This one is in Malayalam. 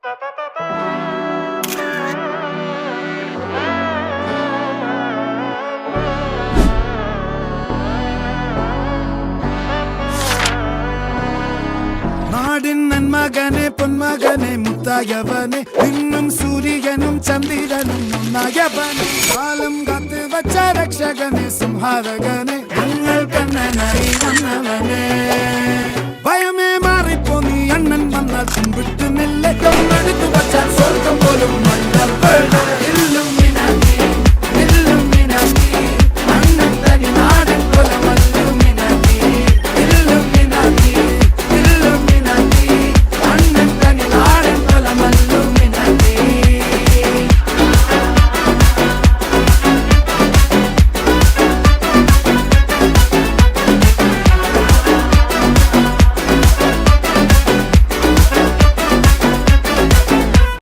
നാടിൻ നന്മകനെ പൊന്മകനെ മുത്തായവനെ നിന്നും സൂര്യനും ചന്ദ്രനും ഒന്നായവനെ കാലം കാത്ത് വച്ച രക്ഷകനെ സംഹാരകനെ ഞങ്ങൾ കണ്ണനായി വന്നവനെ ഭയമേ മാറിപ്പോ നീ അണ്ണൻ വന്നാൽ പിൻവിട്ടു നില്ല എടുത്തു വച്ചാൽ സ്വർഗം പോലും